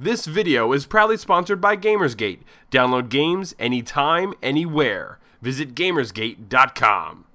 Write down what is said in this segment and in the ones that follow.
This video is proudly sponsored by Gamersgate. Download games anytime, anywhere. Visit Gamersgate.com.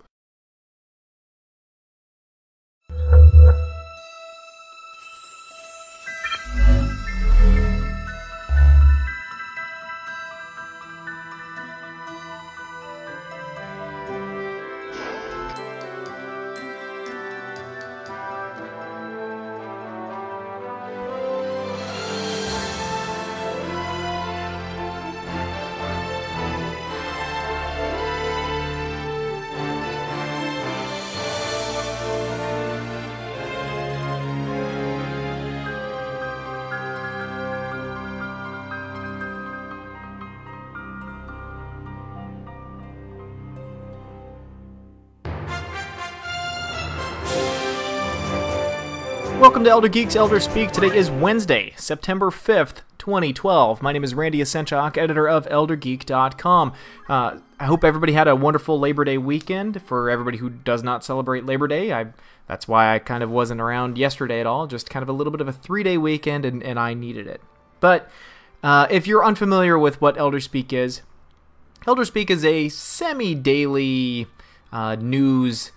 Welcome to Elder Geeks Elder Speak. Today is Wednesday, September 5th, 2012. My name is Randy Asenchak, editor of ElderGeek.com. I hope everybody had a wonderful Labor Day weekend. For everybody who does not celebrate Labor Day, that's why I kind of wasn't around yesterday at all. Just kind of a little bit of a 3-day weekend, and I needed it. But if you're unfamiliar with what Elder Speak is a semi-daily news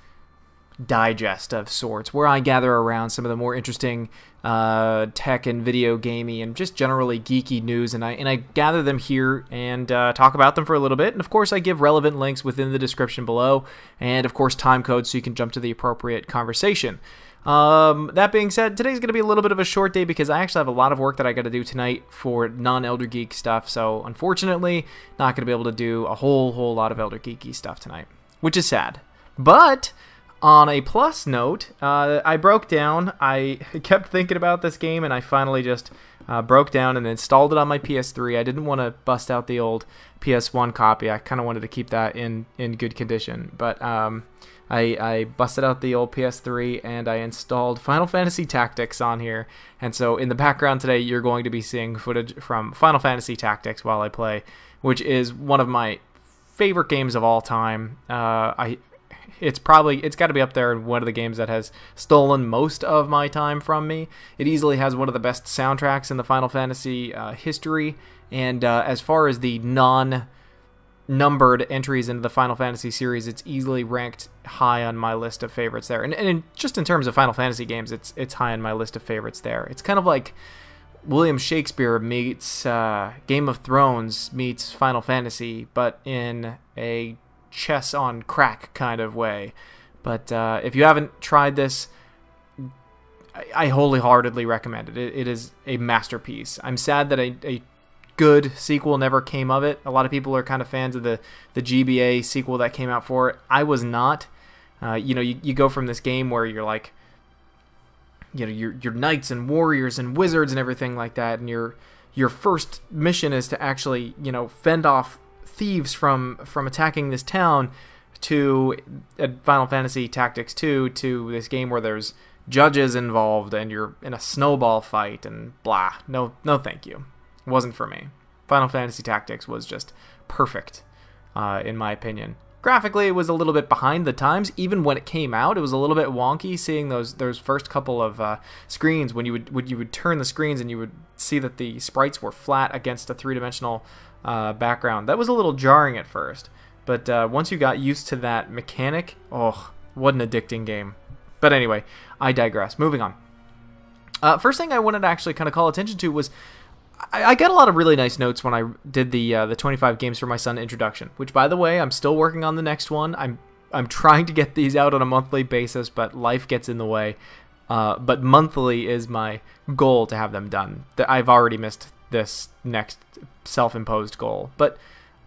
digest of sorts, where I gather around some of the more interesting tech and video gamey and just generally geeky news, and I gather them here and talk about them for a little bit. And of course, I give relevant links within the description below, and of course, time codes so you can jump to the appropriate conversation. That being said, today's going to be a little bit of a short day because I actually have a lot of work that I got to do tonight for non-Elder Geek stuff. So unfortunately, not going to be able to do a whole lot of Elder Geeky stuff tonight, which is sad. But on a plus note, I broke down. I kept thinking about this game, and I finally just broke down and installed it on my PS3. I didn't want to bust out the old PS1 copy. I kind of wanted to keep that in good condition. But I busted out the old PS3, and I installed Final Fantasy Tactics on here. And so in the background today, you're going to be seeing footage from Final Fantasy Tactics while I play, which is one of my favorite games of all time. It's got to be up there in one of the games that has stolen most of my time from me. It easily has one of the best soundtracks in the Final Fantasy history, and as far as the non-numbered entries into the Final Fantasy series, it's easily ranked high on my list of favorites there. And just in terms of Final Fantasy games, it's high on my list of favorites there. It's kind of like William Shakespeare meets Game of Thrones meets Final Fantasy, but in a chess on crack kind of way. But if you haven't tried this, I wholeheartedly recommend it. It is a masterpiece. I'm sad that a good sequel never came of it. A lot of people are kind of fans of the GBA sequel that came out for it. I was not. You go from this game where you're like, you're knights and warriors and wizards and everything like that, and your first mission is to actually fend off thieves from attacking this town, to Final Fantasy Tactics 2, to this game where there's judges involved and you're in a snowball fight and blah. No thank you. It wasn't for me. Final Fantasy Tactics was just perfect, in my opinion. Graphically, it was a little bit behind the times. Even when it came out, it was a little bit wonky seeing those first couple of screens when you would turn the screens and you would see that the sprites were flat against a three-dimensional background. That was a little jarring at first, but once you got used to that mechanic, oh, what an addicting game. But anyway, I digress. Moving on. First thing I wanted to actually kind of call attention to was I got a lot of really nice notes when I did the 25 games for my son introduction, which, by the way, I'm still working on the next one. I'm trying to get these out on a monthly basis, but life gets in the way. But monthly is my goal to have them done. I've already missed this next self-imposed goal. But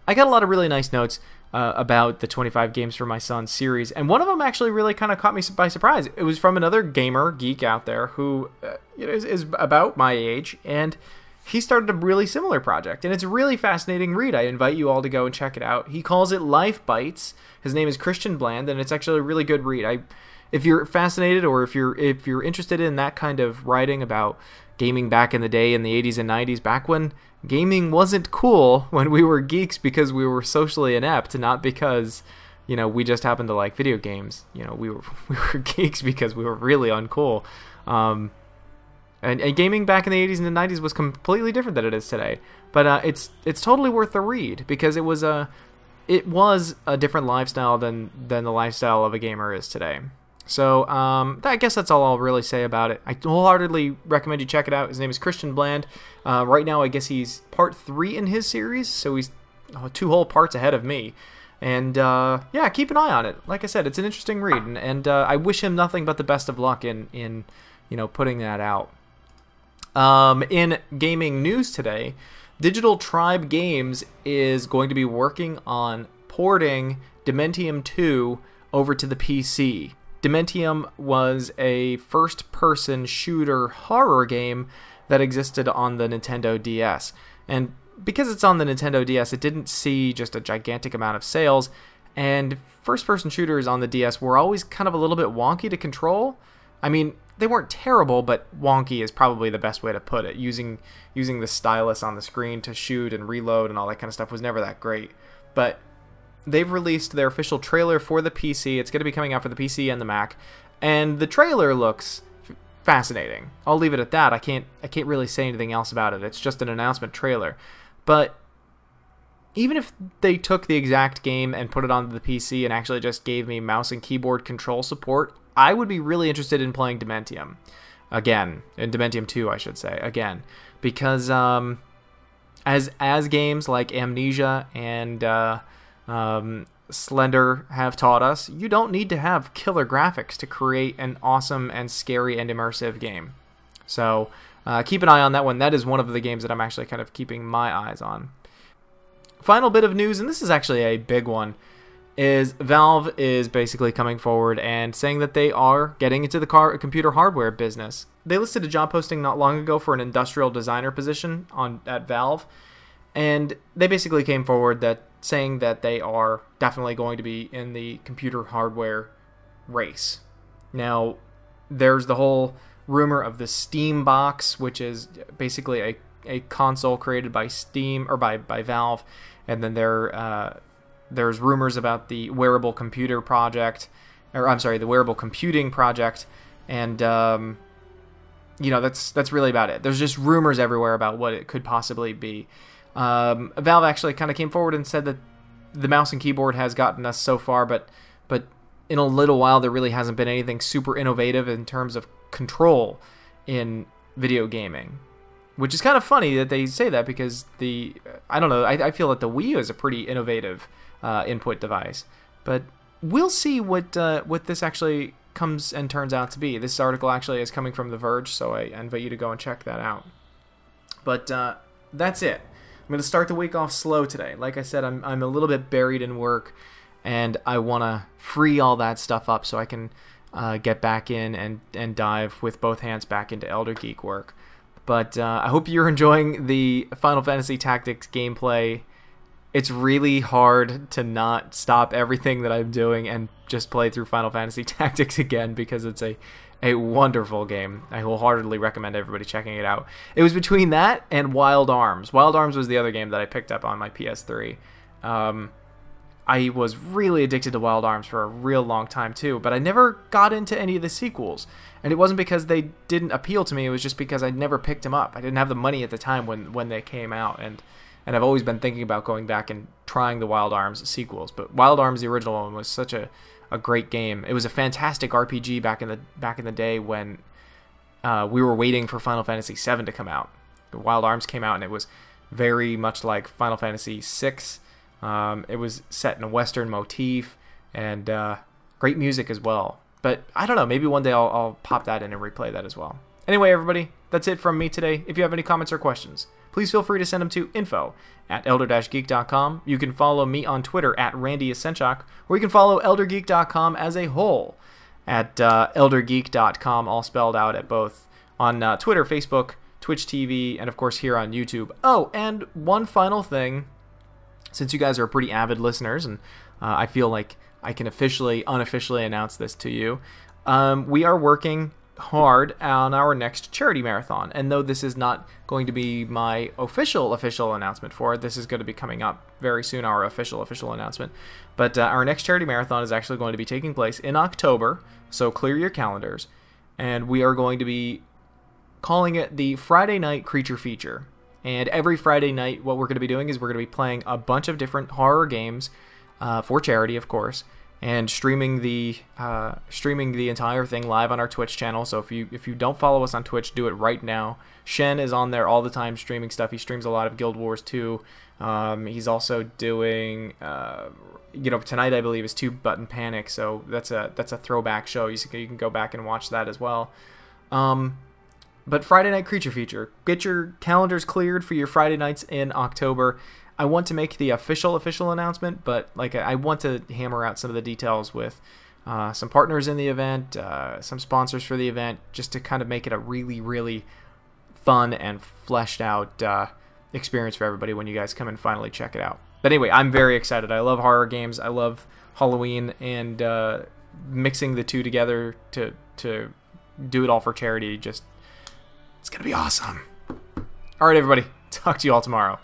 I got a lot of really nice notes about the 25 games for my son series, and one of them actually really kind of caught me by surprise. It was from another gamer geek out there who is about my age, and he started a really similar project, and it's a really fascinating read. I invite you all to go and check it out. He calls it Life Bytes. His name is Kristian Bland, and it's actually a really good read. If you're fascinated, or if you're interested in that kind of writing about gaming back in the day in the 80s and 90s, back when gaming wasn't cool, when we were geeks because we were socially inept, not because we just happened to like video games. We were geeks because we were really uncool. And gaming back in the 80s and the 90s was completely different than it is today. But it's totally worth the read, because it was a different lifestyle than the lifestyle of a gamer is today. So I guess that's all I'll really say about it. I wholeheartedly recommend you check it out. His name is Kristian Bland. Right now, I guess he's part 3 in his series, so he's 2 whole parts ahead of me. And yeah, keep an eye on it. Like I said, it's an interesting read, and I wish him nothing but the best of luck in putting that out. In gaming news today, Digital Tribe Games is going to be working on porting Dementium II over to the PC. Dementium was a first-person shooter horror game that existed on the Nintendo DS. And because it's on the Nintendo DS, it didn't see just a gigantic amount of sales, and first-person shooters on the DS were always kind of a little bit wonky to control. I mean, they weren't terrible, but wonky is probably the best way to put it. Using the stylus on the screen to shoot and reload and all that kind of stuff was never that great. But they've released their official trailer for the PC. It's going to be coming out for the PC and the Mac, and the trailer looks fascinating. I'll leave it at that. I can't really say anything else about it. It's just an announcement trailer. But even if they took the exact game and put it onto the PC and actually just gave me mouse and keyboard control support, I would be really interested in playing Dementium again, in Dementium II, I should say, again, because as games like Amnesia and Slender have taught us, you don't need to have killer graphics to create an awesome and scary and immersive game. So keep an eye on that one. That is one of the games that I'm actually kind of keeping my eyes on. Final bit of news, and this is actually a big one, is Valve is basically coming forward and saying that they are getting into the computer hardware business. They listed a job posting not long ago for an industrial designer position at Valve, and they basically came forward saying that they are definitely going to be in the computer hardware race. Now, there's the whole rumor of the Steam box, which is basically a console created by Steam or by Valve, and then there's rumors about the wearable computer project, or I'm sorry, the wearable computing project, and that's really about it. There's just rumors everywhere about what it could possibly be. Valve actually kind of came forward and said that the mouse and keyboard has gotten us so far, but in a little while there really hasn't been anything super innovative in terms of control in video gaming. Which is kind of funny that they say that, because I don't know, I feel that the Wii U is a pretty innovative input device. But we'll see what this actually comes and turns out to be. This article actually is coming from The Verge, so I invite you to go and check that out. But that's it. I'm going to start the week off slow today. Like I said, I'm a little bit buried in work, and I want to free all that stuff up so I can get back in and dive with both hands back into Elder Geek work. But I hope you're enjoying the Final Fantasy Tactics gameplay. It's really hard to not stop everything that I'm doing and just play through Final Fantasy Tactics again, because it's a wonderful game. I wholeheartedly recommend everybody checking it out. It was between that and Wild Arms. Wild Arms was the other game that I picked up on my PS3. I was really addicted to Wild Arms for a real long time too, but I never got into any of the sequels. And it wasn't because they didn't appeal to me, it was just because I'd never picked them up. I didn't have the money at the time when they came out, and I've always been thinking about going back and trying the Wild Arms sequels. But Wild Arms, the original one, was such a great game. It was a fantastic RPG back in the day when we were waiting for Final Fantasy VII to come out. Wild Arms came out, and it was very much like Final Fantasy VI. It was set in a Western motif, and great music as well. But I don't know, maybe one day I'll pop that in and replay that as well. Anyway, everybody, that's it from me today. If you have any comments or questions, please feel free to send them to info@elder-geek.com. You can follow me on Twitter @RandyAsenchak, or you can follow eldergeek.com as a whole at eldergeek.com, all spelled out at both on Twitter, Facebook, Twitch TV, and of course here on YouTube. Oh, and one final thing. Since you guys are pretty avid listeners, and I feel like I can unofficially announce this to you, we are working hard on our next charity marathon. And though this is not going to be my official announcement for it, this is going to be coming up very soon, our official announcement. But our next charity marathon is actually going to be taking place in October, so clear your calendars. And we are going to be calling it the Friday Night Creature Feature. And every Friday night, what we're going to be doing is we're going to be playing a bunch of different horror games for charity, of course, and streaming the entire thing live on our Twitch channel. So if you don't follow us on Twitch, do it right now. Shen is on there all the time streaming stuff. He streams a lot of Guild Wars 2. He's also doing tonight I believe is 2 Button Panic. So that's a throwback show. You can go back and watch that as well. But Friday Night Creature Feature. Get your calendars cleared for your Friday nights in October. I want to make the official announcement, but I want to hammer out some of the details with some partners in the event, some sponsors for the event, just to kind of make it a really, really fun and fleshed out experience for everybody when you guys come and finally check it out. But anyway, I'm very excited. I love horror games. I love Halloween, and mixing the two together to do it all for charity, it's going to be awesome. All right, everybody. Talk to you all tomorrow.